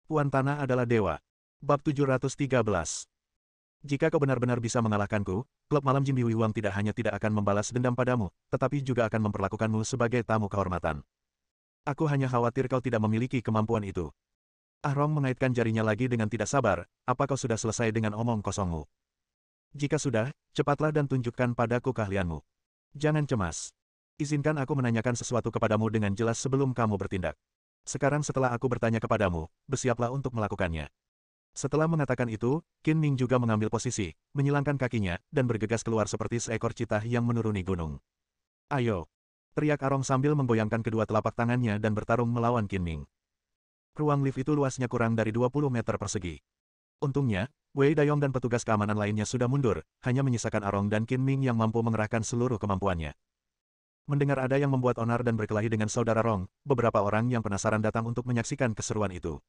Puan Tanah adalah dewa. Bab 713. Jika kau benar-benar bisa mengalahkanku, klub malam Jin Hui Huang tidak hanya tidak akan membalas dendam padamu, tetapi juga akan memperlakukanmu sebagai tamu kehormatan. Aku hanya khawatir kau tidak memiliki kemampuan itu. Ah Rong mengaitkan jarinya lagi dengan tidak sabar, apa kau sudah selesai dengan omong kosongmu? Jika sudah, cepatlah dan tunjukkan padaku keahlianmu. Jangan cemas. Izinkan aku menanyakan sesuatu kepadamu dengan jelas sebelum kamu bertindak. Sekarang setelah aku bertanya kepadamu, bersiaplah untuk melakukannya. Setelah mengatakan itu, Qin Ming juga mengambil posisi, menyilangkan kakinya, dan bergegas keluar seperti seekor citah yang menuruni gunung. Ayo! Teriak Arong sambil menggoyangkan kedua telapak tangannya dan bertarung melawan Qin Ming. Ruang lift itu luasnya kurang dari 20 meter persegi. Untungnya, Wei Dayong dan petugas keamanan lainnya sudah mundur, hanya menyisakan Arong dan Qin Ming yang mampu mengerahkan seluruh kemampuannya. Mendengar ada yang membuat onar dan berkelahi dengan saudara Rong, beberapa orang yang penasaran datang untuk menyaksikan keseruan itu.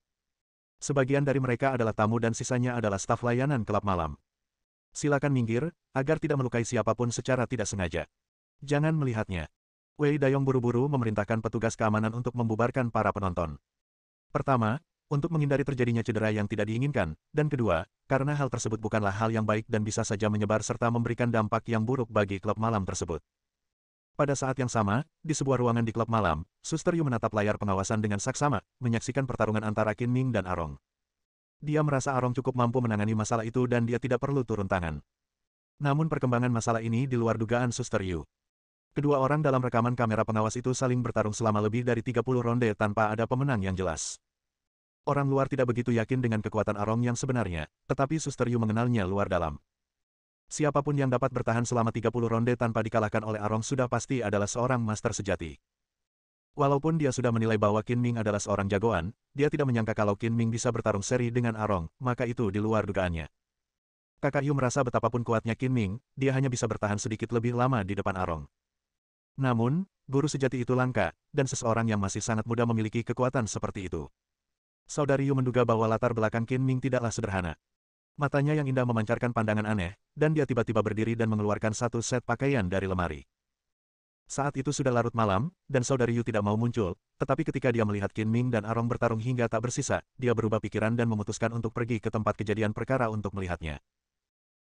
Sebagian dari mereka adalah tamu dan sisanya adalah staf layanan klub malam. Silakan minggir, agar tidak melukai siapapun secara tidak sengaja. Jangan melihatnya. Wei Dayong buru-buru memerintahkan petugas keamanan untuk membubarkan para penonton. Pertama, untuk menghindari terjadinya cedera yang tidak diinginkan, dan kedua, karena hal tersebut bukanlah hal yang baik dan bisa saja menyebar serta memberikan dampak yang buruk bagi klub malam tersebut. Pada saat yang sama, di sebuah ruangan di klub malam, Suster Yu menatap layar pengawasan dengan saksama, menyaksikan pertarungan antara Qin Ming dan Arong. Dia merasa Arong cukup mampu menangani masalah itu dan dia tidak perlu turun tangan. Namun perkembangan masalah ini di luar dugaan Suster Yu. Kedua orang dalam rekaman kamera pengawas itu saling bertarung selama lebih dari 30 ronde tanpa ada pemenang yang jelas. Orang luar tidak begitu yakin dengan kekuatan Arong yang sebenarnya, tetapi Suster Yu mengenalnya luar dalam. Siapapun yang dapat bertahan selama 30 ronde tanpa dikalahkan oleh Arong sudah pasti adalah seorang master sejati. Walaupun dia sudah menilai bahwa Qin Ming adalah seorang jagoan, dia tidak menyangka kalau Qin Ming bisa bertarung seri dengan Arong, maka itu di luar dugaannya. Kakak Yu merasa betapapun kuatnya Qin Ming, dia hanya bisa bertahan sedikit lebih lama di depan Arong. Namun, guru sejati itu langka, dan seseorang yang masih sangat muda memiliki kekuatan seperti itu. Saudari Yu menduga bahwa latar belakang Qin Ming tidaklah sederhana. Matanya yang indah memancarkan pandangan aneh, dan dia tiba-tiba berdiri dan mengeluarkan satu set pakaian dari lemari. Saat itu sudah larut malam, dan saudari Yu tidak mau muncul, tetapi ketika dia melihat Qin Ming dan Arong bertarung hingga tak bersisa, dia berubah pikiran dan memutuskan untuk pergi ke tempat kejadian perkara untuk melihatnya.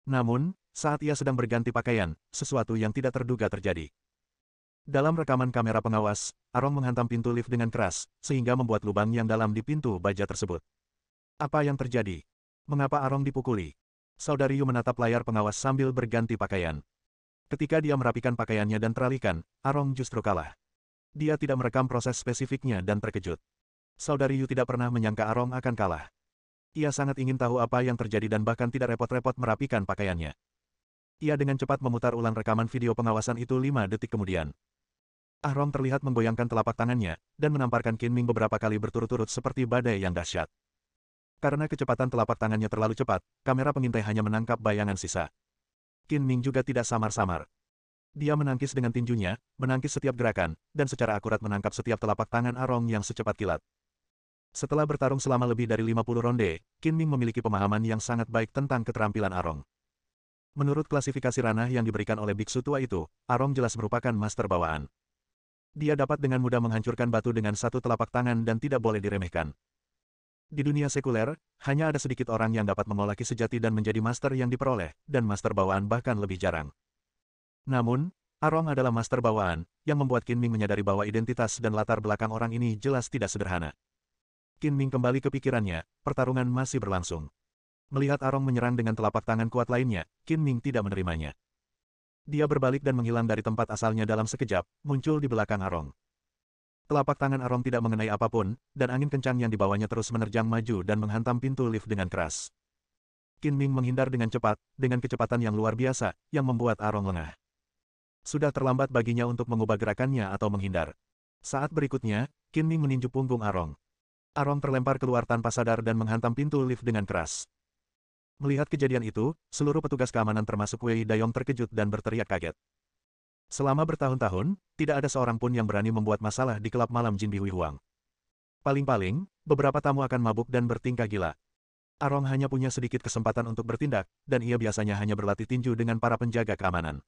Namun, saat ia sedang berganti pakaian, sesuatu yang tidak terduga terjadi. Dalam rekaman kamera pengawas, Arong menghantam pintu lift dengan keras, sehingga membuat lubang yang dalam di pintu baja tersebut. Apa yang terjadi? Mengapa Arong dipukuli? Saudari Yu menatap layar pengawas sambil berganti pakaian. Ketika dia merapikan pakaiannya dan teralihkan, Arong justru kalah. Dia tidak merekam proses spesifiknya dan terkejut. Saudari Yu tidak pernah menyangka Arong akan kalah. Ia sangat ingin tahu apa yang terjadi dan bahkan tidak repot-repot merapikan pakaiannya. Ia dengan cepat memutar ulang rekaman video pengawasan itu 5 detik kemudian. Arong terlihat menggoyangkan telapak tangannya, dan menamparkan Qin Ming beberapa kali berturut-turut seperti badai yang dahsyat. Karena kecepatan telapak tangannya terlalu cepat, kamera pengintai hanya menangkap bayangan sisa. Qin Ming juga tidak samar-samar. Dia menangkis dengan tinjunya, menangkis setiap gerakan, dan secara akurat menangkap setiap telapak tangan Arong yang secepat kilat. Setelah bertarung selama lebih dari 50 ronde, Qin Ming memiliki pemahaman yang sangat baik tentang keterampilan Arong. Menurut klasifikasi ranah yang diberikan oleh biksu tua itu, Arong jelas merupakan master bawaan. Dia dapat dengan mudah menghancurkan batu dengan satu telapak tangan dan tidak boleh diremehkan. Di dunia sekuler, hanya ada sedikit orang yang dapat mengolah ki sejati dan menjadi master yang diperoleh, dan master bawaan bahkan lebih jarang. Namun, Arong adalah master bawaan, yang membuat Qin Ming menyadari bahwa identitas dan latar belakang orang ini jelas tidak sederhana. Qin Ming kembali ke pikirannya, pertarungan masih berlangsung. Melihat Arong menyerang dengan telapak tangan kuat lainnya, Qin Ming tidak menerimanya. Dia berbalik dan menghilang dari tempat asalnya dalam sekejap, muncul di belakang Arong. Telapak tangan Arong tidak mengenai apapun, dan angin kencang yang dibawanya terus menerjang maju dan menghantam pintu lift dengan keras. Qin Ming menghindar dengan cepat, dengan kecepatan yang luar biasa, yang membuat Arong lengah. Sudah terlambat baginya untuk mengubah gerakannya atau menghindar. Saat berikutnya, Qin Ming meninju punggung Arong. Arong terlempar keluar tanpa sadar dan menghantam pintu lift dengan keras. Melihat kejadian itu, seluruh petugas keamanan termasuk Wei Dayong terkejut dan berteriak kaget. Selama bertahun-tahun, tidak ada seorang pun yang berani membuat masalah di klub malam Jin Hui Huang. Paling-paling, beberapa tamu akan mabuk dan bertingkah gila. Arong hanya punya sedikit kesempatan untuk bertindak, dan ia biasanya hanya berlatih tinju dengan para penjaga keamanan.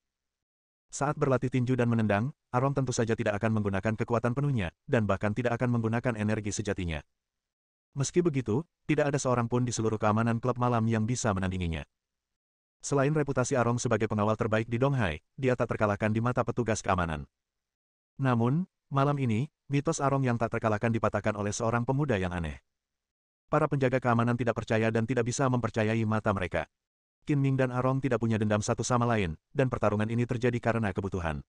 Saat berlatih tinju dan menendang, Arong tentu saja tidak akan menggunakan kekuatan penuhnya, dan bahkan tidak akan menggunakan energi sejatinya. Meski begitu, tidak ada seorang pun di seluruh keamanan klub malam yang bisa menandinginya. Selain reputasi Arong sebagai pengawal terbaik di Donghai, dia tak terkalahkan di mata petugas keamanan. Namun, malam ini, mitos Arong yang tak terkalahkan dipatahkan oleh seorang pemuda yang aneh. Para penjaga keamanan tidak percaya dan tidak bisa mempercayai mata mereka. Qin Ming dan Arong tidak punya dendam satu sama lain, dan pertarungan ini terjadi karena kebutuhan.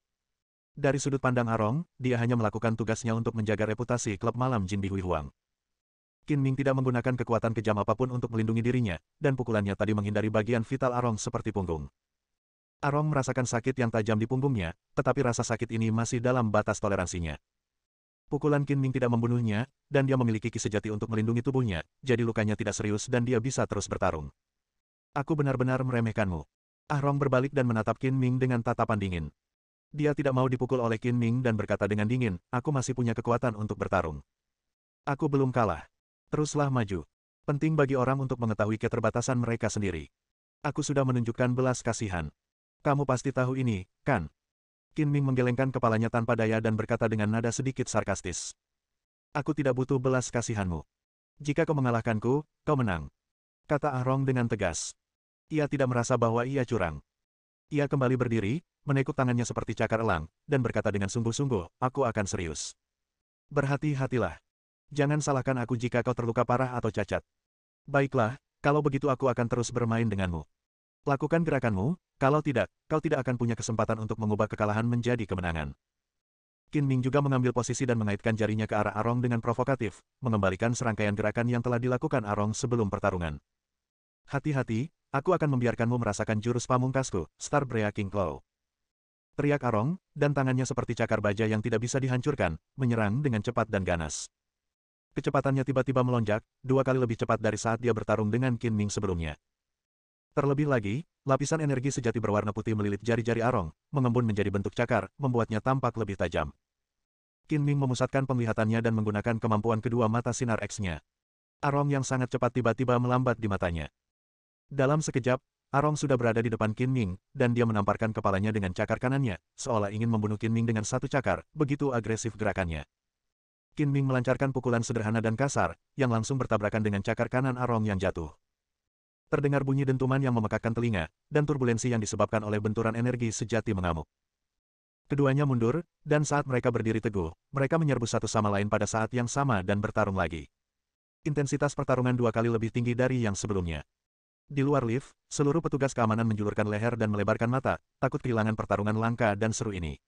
Dari sudut pandang Arong, dia hanya melakukan tugasnya untuk menjaga reputasi klub malam Jin Bihui Huang. Qin Ming tidak menggunakan kekuatan kejam apapun untuk melindungi dirinya, dan pukulannya tadi menghindari bagian vital Arong seperti punggung. Arong merasakan sakit yang tajam di punggungnya, tetapi rasa sakit ini masih dalam batas toleransinya. Pukulan Qin Ming tidak membunuhnya, dan dia memiliki ki sejati untuk melindungi tubuhnya, jadi lukanya tidak serius dan dia bisa terus bertarung. Aku benar-benar meremehkanmu. Arong berbalik dan menatap Qin Ming dengan tatapan dingin. Dia tidak mau dipukul oleh Qin Ming dan berkata dengan dingin, aku masih punya kekuatan untuk bertarung. Aku belum kalah. Teruslah maju. Penting bagi orang untuk mengetahui keterbatasan mereka sendiri. Aku sudah menunjukkan belas kasihan. Kamu pasti tahu ini, kan? Qin Ming menggelengkan kepalanya tanpa daya dan berkata dengan nada sedikit sarkastis. Aku tidak butuh belas kasihanmu. Jika kau mengalahkanku, kau menang. Kata Arong dengan tegas. Ia tidak merasa bahwa ia curang. Ia kembali berdiri, menekuk tangannya seperti cakar elang, dan berkata dengan sungguh-sungguh, aku akan serius. Berhati-hatilah. Jangan salahkan aku jika kau terluka parah atau cacat. Baiklah, kalau begitu aku akan terus bermain denganmu. Lakukan gerakanmu, kalau tidak, kau tidak akan punya kesempatan untuk mengubah kekalahan menjadi kemenangan. Qin Ming juga mengambil posisi dan mengaitkan jarinya ke arah Arong dengan provokatif, mengembalikan serangkaian gerakan yang telah dilakukan Arong sebelum pertarungan. Hati-hati, aku akan membiarkanmu merasakan jurus pamungkasku, Star Breaking Claw. Teriak Arong, dan tangannya seperti cakar baja yang tidak bisa dihancurkan, menyerang dengan cepat dan ganas. Kecepatannya tiba-tiba melonjak, 2 kali lebih cepat dari saat dia bertarung dengan Qin Ming sebelumnya. Terlebih lagi, lapisan energi sejati berwarna putih melilit jari-jari Arong, mengembun menjadi bentuk cakar, membuatnya tampak lebih tajam. Qin Ming memusatkan penglihatannya dan menggunakan kemampuan kedua mata sinar X-nya. Arong yang sangat cepat tiba-tiba melambat di matanya. Dalam sekejap, Arong sudah berada di depan Qin Ming, dan dia menamparkan kepalanya dengan cakar kanannya, seolah ingin membunuh Qin Ming dengan satu cakar, begitu agresif gerakannya. Qin Ming melancarkan pukulan sederhana dan kasar, yang langsung bertabrakan dengan cakar kanan Arong yang jatuh. Terdengar bunyi dentuman yang memekakkan telinga, dan turbulensi yang disebabkan oleh benturan energi sejati mengamuk. Keduanya mundur, dan saat mereka berdiri teguh, mereka menyerbu satu sama lain pada saat yang sama dan bertarung lagi. Intensitas pertarungan 2 kali lebih tinggi dari yang sebelumnya. Di luar lift, seluruh petugas keamanan menjulurkan leher dan melebarkan mata, takut kehilangan pertarungan langka dan seru ini.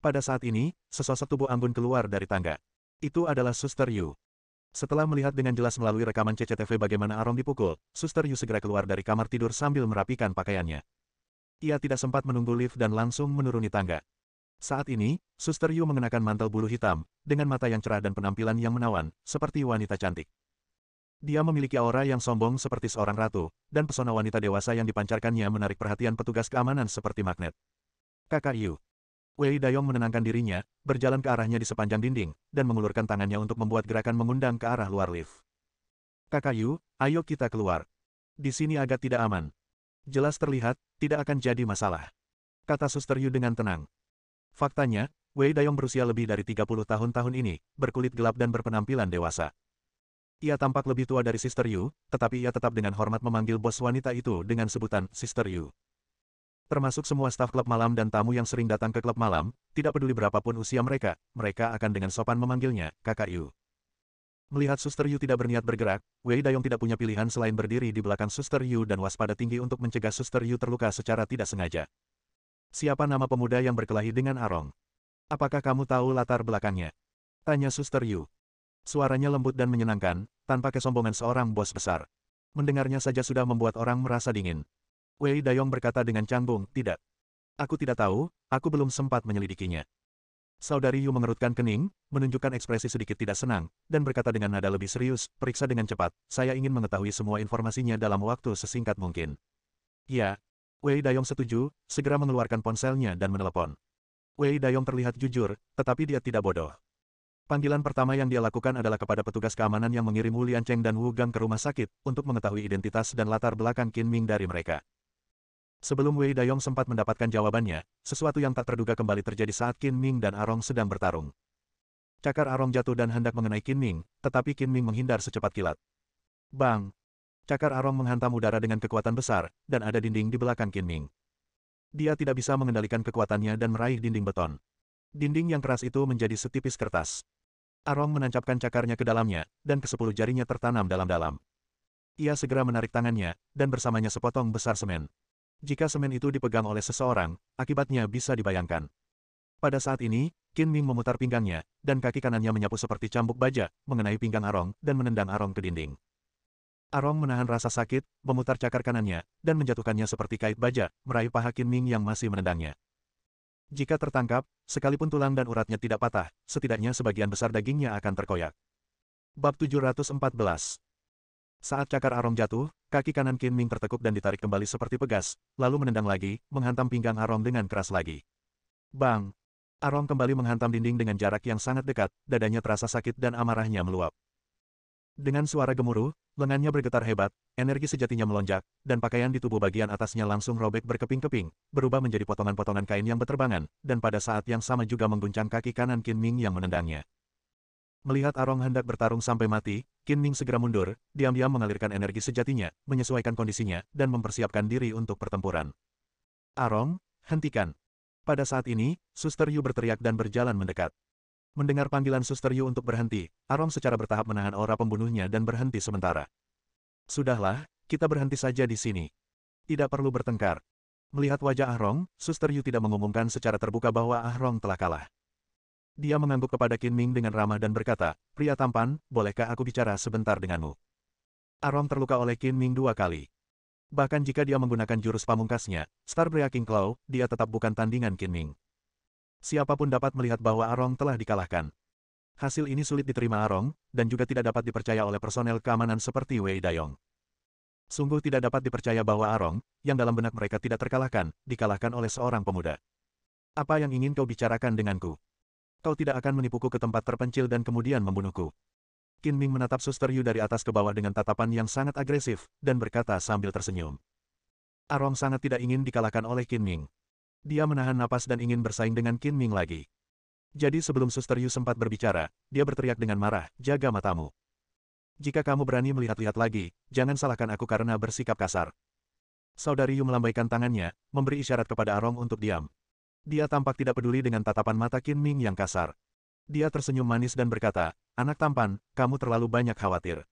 Pada saat ini, sesosok tubuh anggun keluar dari tangga. Itu adalah Suster Yu. Setelah melihat dengan jelas melalui rekaman CCTV bagaimana Arong dipukul, Suster Yu segera keluar dari kamar tidur sambil merapikan pakaiannya. Ia tidak sempat menunggu lift dan langsung menuruni tangga. Saat ini, Suster Yu mengenakan mantel bulu hitam, dengan mata yang cerah dan penampilan yang menawan, seperti wanita cantik. Dia memiliki aura yang sombong seperti seorang ratu, dan pesona wanita dewasa yang dipancarkannya menarik perhatian petugas keamanan seperti magnet. Kakak Yu. Wei Dayong menenangkan dirinya, berjalan ke arahnya di sepanjang dinding, dan mengulurkan tangannya untuk membuat gerakan mengundang ke arah luar lift. Kakak Yu, ayo kita keluar. Di sini agak tidak aman. Jelas terlihat, tidak akan jadi masalah. Kata Suster Yu dengan tenang. Faktanya, Wei Dayong berusia lebih dari 30 tahun ini, berkulit gelap dan berpenampilan dewasa. Ia tampak lebih tua dari Sister Yu, tetapi ia tetap dengan hormat memanggil bos wanita itu dengan sebutan Sister Yu. Termasuk semua staf klub malam dan tamu yang sering datang ke klub malam, tidak peduli berapapun usia mereka, mereka akan dengan sopan memanggilnya, Kakak Yu. Melihat Suster Yu tidak berniat bergerak, Wei Dayong tidak punya pilihan selain berdiri di belakang Suster Yu dan waspada tinggi untuk mencegah Suster Yu terluka secara tidak sengaja. Siapa nama pemuda yang berkelahi dengan Arong? Apakah kamu tahu latar belakangnya? Tanya Suster Yu. Suaranya lembut dan menyenangkan, tanpa kesombongan seorang bos besar. Mendengarnya saja sudah membuat orang merasa dingin. Wei Dayong berkata dengan canggung, tidak. Aku tidak tahu, aku belum sempat menyelidikinya. Saudari Yu mengerutkan kening, menunjukkan ekspresi sedikit tidak senang, dan berkata dengan nada lebih serius, periksa dengan cepat, saya ingin mengetahui semua informasinya dalam waktu sesingkat mungkin. Ya. Wei Dayong setuju, segera mengeluarkan ponselnya dan menelepon. Wei Dayong terlihat jujur, tetapi dia tidak bodoh. Panggilan pertama yang dia lakukan adalah kepada petugas keamanan yang mengirim Wu Liancheng dan Wu Gang ke rumah sakit, untuk mengetahui identitas dan latar belakang Qin Ming dari mereka. Sebelum Wei Dayong sempat mendapatkan jawabannya, sesuatu yang tak terduga kembali terjadi saat Qin Ming dan Arong sedang bertarung. Cakar Arong jatuh dan hendak mengenai Qin Ming, tetapi Qin Ming menghindar secepat kilat. Bang! Cakar Arong menghantam udara dengan kekuatan besar, dan ada dinding di belakang Qin Ming. Dia tidak bisa mengendalikan kekuatannya dan meraih dinding beton. Dinding yang keras itu menjadi setipis kertas. Arong menancapkan cakarnya ke dalamnya, dan ke-10 jarinya tertanam dalam-dalam. Ia segera menarik tangannya, dan bersamanya sepotong besar semen. Jika semen itu dipegang oleh seseorang, akibatnya bisa dibayangkan. Pada saat ini, Qin Ming memutar pinggangnya, dan kaki kanannya menyapu seperti cambuk baja, mengenai pinggang Arong, dan menendang Arong ke dinding. Arong menahan rasa sakit, memutar cakar kanannya, dan menjatuhkannya seperti kait baja, meraih paha Qin Ming yang masih menendangnya. Jika tertangkap, sekalipun tulang dan uratnya tidak patah, setidaknya sebagian besar dagingnya akan terkoyak. Bab 714. Saat cakar Arong jatuh, kaki kanan Qin Ming tertekuk dan ditarik kembali seperti pegas, lalu menendang lagi, menghantam pinggang Arong dengan keras lagi. Bang! Arong kembali menghantam dinding dengan jarak yang sangat dekat, dadanya terasa sakit dan amarahnya meluap. Dengan suara gemuruh, lengannya bergetar hebat, energi sejatinya melonjak, dan pakaian di tubuh bagian atasnya langsung robek berkeping-keping, berubah menjadi potongan-potongan kain yang berterbangan, dan pada saat yang sama juga mengguncang kaki kanan Qin Ming yang menendangnya. Melihat Arong hendak bertarung sampai mati, Qin Ming segera mundur, diam-diam mengalirkan energi sejatinya, menyesuaikan kondisinya, dan mempersiapkan diri untuk pertempuran. Arong, hentikan! Pada saat ini, Suster Yu berteriak dan berjalan mendekat. Mendengar panggilan Suster Yu untuk berhenti, Arong secara bertahap menahan aura pembunuhnya dan berhenti sementara. Sudahlah, kita berhenti saja di sini. Tidak perlu bertengkar. Melihat wajah Arong, Suster Yu tidak mengumumkan secara terbuka bahwa Arong telah kalah. Dia mengangguk kepada Qin Ming dengan ramah dan berkata, "Pria tampan, bolehkah aku bicara sebentar denganmu?" Arong terluka oleh Qin Ming 2 kali. Bahkan jika dia menggunakan jurus pamungkasnya, Star Breaking Claw, dia tetap bukan tandingan Qin Ming. Siapapun dapat melihat bahwa Arong telah dikalahkan. Hasil ini sulit diterima Arong, dan juga tidak dapat dipercaya oleh personel keamanan seperti Wei Dayong. Sungguh tidak dapat dipercaya bahwa Arong, yang dalam benak mereka tidak terkalahkan, dikalahkan oleh seorang pemuda. Apa yang ingin kau bicarakan denganku? Kau tidak akan menipuku ke tempat terpencil dan kemudian membunuhku. Qin Ming menatap Suster Yu dari atas ke bawah dengan tatapan yang sangat agresif, dan berkata sambil tersenyum. Arong sangat tidak ingin dikalahkan oleh Qin Ming. Dia menahan napas dan ingin bersaing dengan Qin Ming lagi. Jadi sebelum Suster Yu sempat berbicara, dia berteriak dengan marah, "Jaga matamu. Jika kamu berani melihat-lihat lagi, jangan salahkan aku karena bersikap kasar." Saudari Yu melambaikan tangannya, memberi isyarat kepada Arong untuk diam. Dia tampak tidak peduli dengan tatapan mata Qin Ming yang kasar. Dia tersenyum manis dan berkata, "Anak tampan, kamu terlalu banyak khawatir.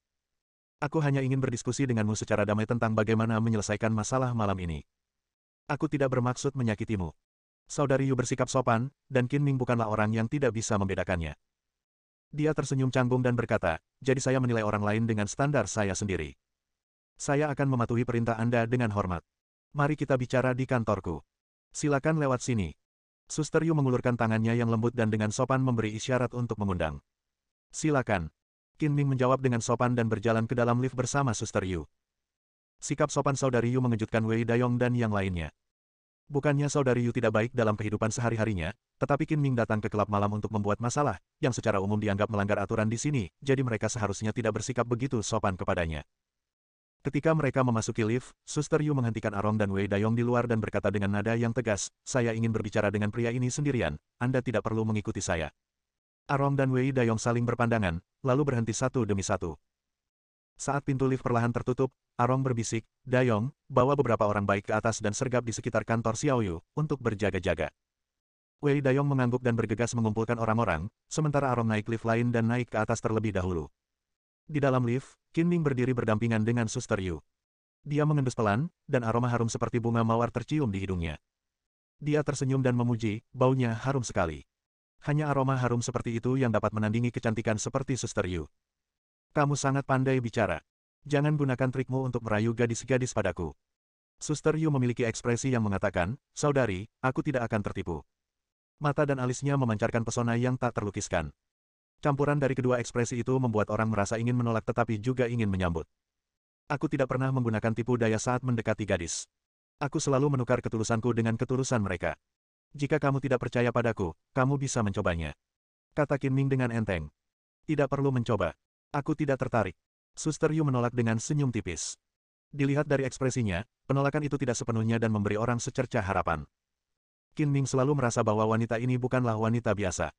Aku hanya ingin berdiskusi denganmu secara damai tentang bagaimana menyelesaikan masalah malam ini. Aku tidak bermaksud menyakitimu." Saudari Yu bersikap sopan, dan Qin Ming bukanlah orang yang tidak bisa membedakannya. Dia tersenyum canggung dan berkata, "Jadi saya menilai orang lain dengan standar saya sendiri. Saya akan mematuhi perintah Anda dengan hormat. Mari kita bicara di kantorku. Silakan lewat sini." Suster Yu mengulurkan tangannya yang lembut dan dengan sopan memberi isyarat untuk mengundang. "Silakan." Qin Ming menjawab dengan sopan dan berjalan ke dalam lift bersama Suster Yu. Sikap sopan Saudari Yu mengejutkan Wei Dayong dan yang lainnya. Bukannya Saudari Yu tidak baik dalam kehidupan sehari-harinya, tetapi Qin Ming datang ke klub malam untuk membuat masalah, yang secara umum dianggap melanggar aturan di sini, jadi mereka seharusnya tidak bersikap begitu sopan kepadanya. Ketika mereka memasuki lift, Suster Yu menghentikan Arong dan Wei Dayong di luar dan berkata dengan nada yang tegas, "Saya ingin berbicara dengan pria ini sendirian, Anda tidak perlu mengikuti saya." Arong dan Wei Dayong saling berpandangan, lalu berhenti satu demi satu. Saat pintu lift perlahan tertutup, Arong berbisik, "Dayong, bawa beberapa orang baik ke atas dan sergap di sekitar kantor Xiaoyu, untuk berjaga-jaga." Wei Dayong mengangguk dan bergegas mengumpulkan orang-orang, sementara Arong naik lift lain dan naik ke atas terlebih dahulu. Di dalam lift, Qin Ming berdiri berdampingan dengan Suster Yu. Dia mengendus pelan, dan aroma harum seperti bunga mawar tercium di hidungnya. Dia tersenyum dan memuji, baunya harum sekali. Hanya aroma harum seperti itu yang dapat menandingi kecantikan seperti Suster Yu. "Kamu sangat pandai bicara. Jangan gunakan trikmu untuk merayu gadis-gadis padaku." Suster Yu memiliki ekspresi yang mengatakan, "Saudari, aku tidak akan tertipu." Mata dan alisnya memancarkan pesona yang tak terlukiskan. Campuran dari kedua ekspresi itu membuat orang merasa ingin menolak tetapi juga ingin menyambut. "Aku tidak pernah menggunakan tipu daya saat mendekati gadis. Aku selalu menukar ketulusanku dengan ketulusan mereka. Jika kamu tidak percaya padaku, kamu bisa mencobanya," kata Qin Ming dengan enteng. "Tidak perlu mencoba. Aku tidak tertarik." Suster Yu menolak dengan senyum tipis. Dilihat dari ekspresinya, penolakan itu tidak sepenuhnya dan memberi orang secercah harapan. Qin Ming selalu merasa bahwa wanita ini bukanlah wanita biasa.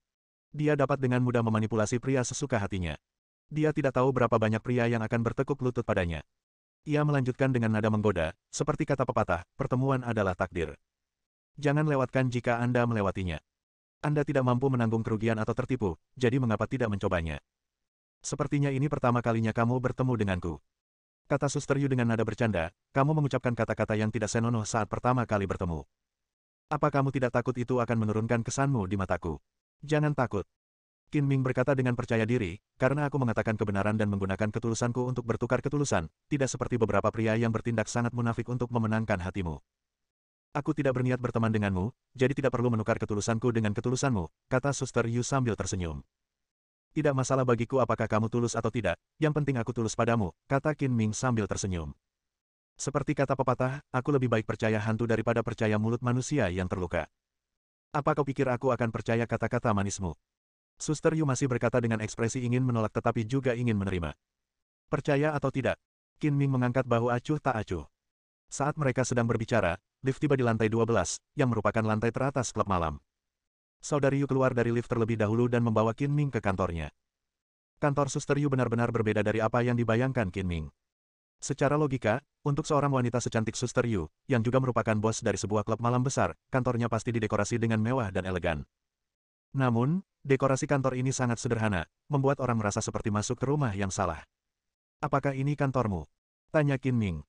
Dia dapat dengan mudah memanipulasi pria sesuka hatinya. Dia tidak tahu berapa banyak pria yang akan bertekuk lutut padanya. Ia melanjutkan dengan nada menggoda, seperti kata pepatah, pertemuan adalah takdir. Jangan lewatkan jika Anda melewatinya. Anda tidak mampu menanggung kerugian atau tertipu, jadi mengapa tidak mencobanya? Sepertinya ini pertama kalinya kamu bertemu denganku. Kata Suster Yu dengan nada bercanda, kamu mengucapkan kata-kata yang tidak senonoh saat pertama kali bertemu. Apa kamu tidak takut itu akan menurunkan kesanmu di mataku? Jangan takut. Qin Ming berkata dengan percaya diri, karena aku mengatakan kebenaran dan menggunakan ketulusanku untuk bertukar ketulusan, tidak seperti beberapa pria yang bertindak sangat munafik untuk memenangkan hatimu. Aku tidak berniat berteman denganmu, jadi tidak perlu menukar ketulusanku dengan ketulusanmu, kata Suster Yu sambil tersenyum. Tidak masalah bagiku apakah kamu tulus atau tidak, yang penting aku tulus padamu, kata Qin Ming sambil tersenyum. Seperti kata pepatah, aku lebih baik percaya hantu daripada percaya mulut manusia yang terluka. Apa kau pikir aku akan percaya kata-kata manismu? Suster Yu masih berkata dengan ekspresi ingin menolak tetapi juga ingin menerima. Percaya atau tidak? Qin Ming mengangkat bahu acuh tak acuh. Saat mereka sedang berbicara, lift tiba di lantai 12, yang merupakan lantai teratas klub malam. Saudari Yu keluar dari lift terlebih dahulu dan membawa Qin Ming ke kantornya. Kantor Suster Yu benar-benar berbeda dari apa yang dibayangkan Qin Ming. Secara logika, untuk seorang wanita secantik Suster Yu, yang juga merupakan bos dari sebuah klub malam besar, kantornya pasti didekorasi dengan mewah dan elegan. Namun, dekorasi kantor ini sangat sederhana, membuat orang merasa seperti masuk ke rumah yang salah. Apakah ini kantormu? Tanya Qin Ming.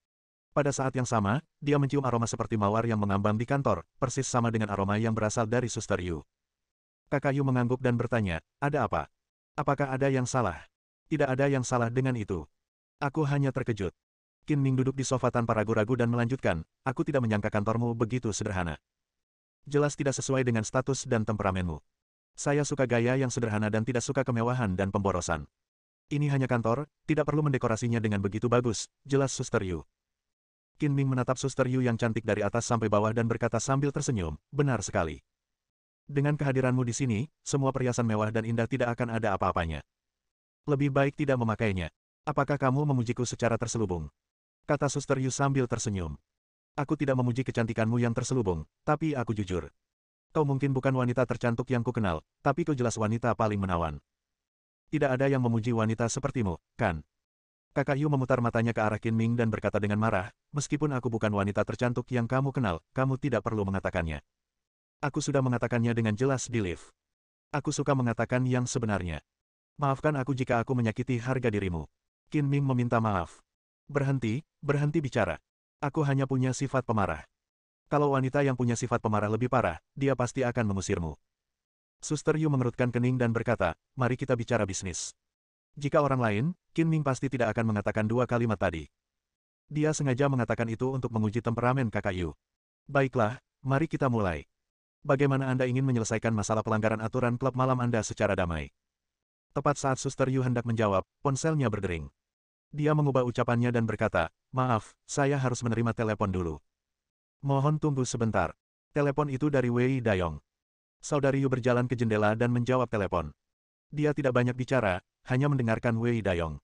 Pada saat yang sama, dia mencium aroma seperti mawar yang mengambang di kantor, persis sama dengan aroma yang berasal dari Suster Yu. Kakak Yu mengangguk dan bertanya, ada apa? Apakah ada yang salah? Tidak ada yang salah dengan itu. Aku hanya terkejut. Qin Ming duduk di sofa tanpa ragu-ragu dan melanjutkan, aku tidak menyangka kantormu begitu sederhana. Jelas tidak sesuai dengan status dan temperamenmu. Saya suka gaya yang sederhana dan tidak suka kemewahan dan pemborosan. Ini hanya kantor, tidak perlu mendekorasinya dengan begitu bagus, jelas Suster Yu. Qin Ming menatap Suster Yu yang cantik dari atas sampai bawah dan berkata sambil tersenyum, benar sekali. Dengan kehadiranmu di sini, semua perhiasan mewah dan indah tidak akan ada apa-apanya. Lebih baik tidak memakainya. Apakah kamu memujiku secara terselubung? Kata Suster Yu sambil tersenyum. Aku tidak memuji kecantikanmu yang terselubung, tapi aku jujur. Kau mungkin bukan wanita tercantik yang kukenal, tapi kau jelas wanita paling menawan. Tidak ada yang memuji wanita sepertimu, kan? Kakak Yu memutar matanya ke arah Qin Ming dan berkata dengan marah, meskipun aku bukan wanita tercantik yang kamu kenal, kamu tidak perlu mengatakannya. Aku sudah mengatakannya dengan jelas di lift. Aku suka mengatakan yang sebenarnya. Maafkan aku jika aku menyakiti harga dirimu. Qin Ming meminta maaf. Berhenti bicara. Aku hanya punya sifat pemarah. Kalau wanita yang punya sifat pemarah lebih parah, dia pasti akan mengusirmu. Suster Yu mengerutkan kening dan berkata, mari kita bicara bisnis. Jika orang lain, Qin Ming pasti tidak akan mengatakan dua kalimat tadi. Dia sengaja mengatakan itu untuk menguji temperamen kakak Yu. Baiklah, mari kita mulai. Bagaimana Anda ingin menyelesaikan masalah pelanggaran aturan klub malam Anda secara damai? Tepat saat Suster Yu hendak menjawab, ponselnya berdering. Dia mengubah ucapannya dan berkata, maaf, saya harus menerima telepon dulu. Mohon tunggu sebentar. Telepon itu dari Wei Dayong. Saudari Yu berjalan ke jendela dan menjawab telepon. Dia tidak banyak bicara, hanya mendengarkan Wei Dayong.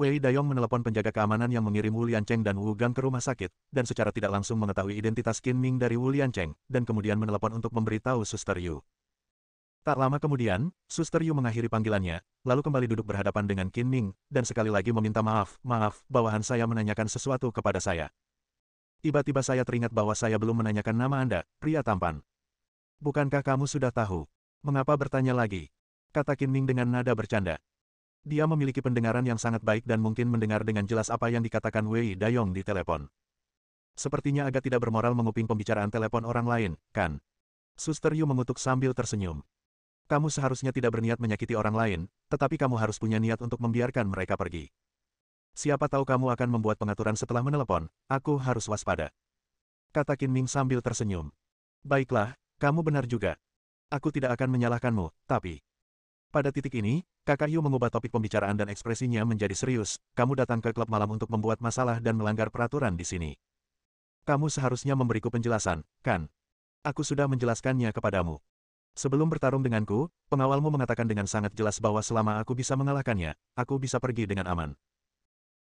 Wei Dayong menelepon penjaga keamanan yang mengirim Wu Liancheng dan Wu Gang ke rumah sakit, dan secara tidak langsung mengetahui identitas Qin Ming dari Wu Liancheng, dan kemudian menelepon untuk memberitahu Suster Yu. Tak lama kemudian, Suster Yu mengakhiri panggilannya, lalu kembali duduk berhadapan dengan Qin Ming, dan sekali lagi meminta maaf, bawahan saya menanyakan sesuatu kepada saya. Tiba-tiba saya teringat bahwa saya belum menanyakan nama Anda, pria tampan. Bukankah kamu sudah tahu? Mengapa bertanya lagi? Kata Qin Ming dengan nada bercanda. Dia memiliki pendengaran yang sangat baik dan mungkin mendengar dengan jelas apa yang dikatakan Wei Dayong di telepon. Sepertinya agak tidak bermoral menguping pembicaraan telepon orang lain, kan? Suster Yu mengutuk sambil tersenyum. Kamu seharusnya tidak berniat menyakiti orang lain, tetapi kamu harus punya niat untuk membiarkan mereka pergi. Siapa tahu kamu akan membuat pengaturan setelah menelepon, aku harus waspada. Kata Qin Ming sambil tersenyum. Baiklah, kamu benar juga. Aku tidak akan menyalahkanmu, tapi... Pada titik ini, kakak Yu mengubah topik pembicaraan dan ekspresinya menjadi serius, kamu datang ke klub malam untuk membuat masalah dan melanggar peraturan di sini. Kamu seharusnya memberiku penjelasan, kan? Aku sudah menjelaskannya kepadamu. Sebelum bertarung denganku, pengawalmu mengatakan dengan sangat jelas bahwa selama aku bisa mengalahkannya, aku bisa pergi dengan aman.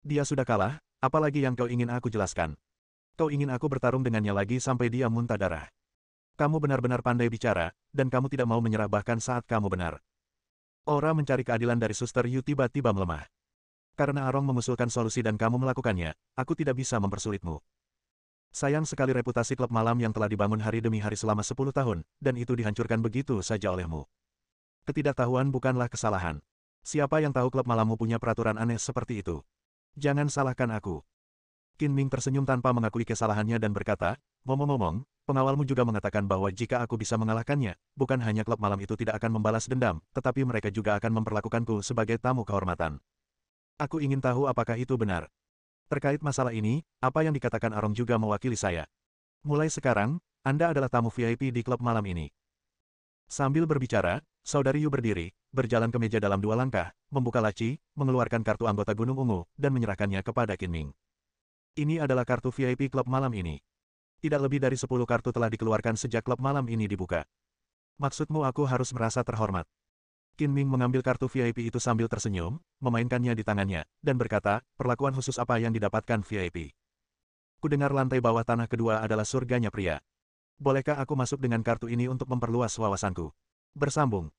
Dia sudah kalah, apalagi yang kau ingin aku jelaskan? Kau ingin aku bertarung dengannya lagi sampai dia muntah darah. Kamu benar-benar pandai bicara, dan kamu tidak mau menyerah bahkan saat kamu benar. Aura mencari keadilan dari Suster Yu tiba-tiba melemah. Karena Arong mengusulkan solusi dan kamu melakukannya, aku tidak bisa mempersulitmu. Sayang sekali reputasi klub malam yang telah dibangun hari demi hari selama 10 tahun, dan itu dihancurkan begitu saja olehmu. Ketidaktahuan bukanlah kesalahan. Siapa yang tahu klub malammu punya peraturan aneh seperti itu? Jangan salahkan aku. Qin Ming tersenyum tanpa mengakui kesalahannya dan berkata, ngomong-ngomong, pengawalmu juga mengatakan bahwa jika aku bisa mengalahkannya, bukan hanya klub malam itu tidak akan membalas dendam, tetapi mereka juga akan memperlakukanku sebagai tamu kehormatan. Aku ingin tahu apakah itu benar. Terkait masalah ini, apa yang dikatakan Arong juga mewakili saya. Mulai sekarang, Anda adalah tamu VIP di klub malam ini. Sambil berbicara, Saudari Yu berdiri, berjalan ke meja dalam 2 langkah, membuka laci, mengeluarkan kartu anggota Gunung Ungu, dan menyerahkannya kepada Qin Ming. Ini adalah kartu VIP klub malam ini. Tidak lebih dari 10 kartu telah dikeluarkan sejak klub malam ini dibuka. Maksudmu aku harus merasa terhormat. Qin Ming mengambil kartu VIP itu sambil tersenyum, memainkannya di tangannya, dan berkata, perlakuan khusus apa yang didapatkan VIP? Kudengar lantai bawah tanah kedua adalah surganya pria. Bolehkah aku masuk dengan kartu ini untuk memperluas wawasanku? Bersambung.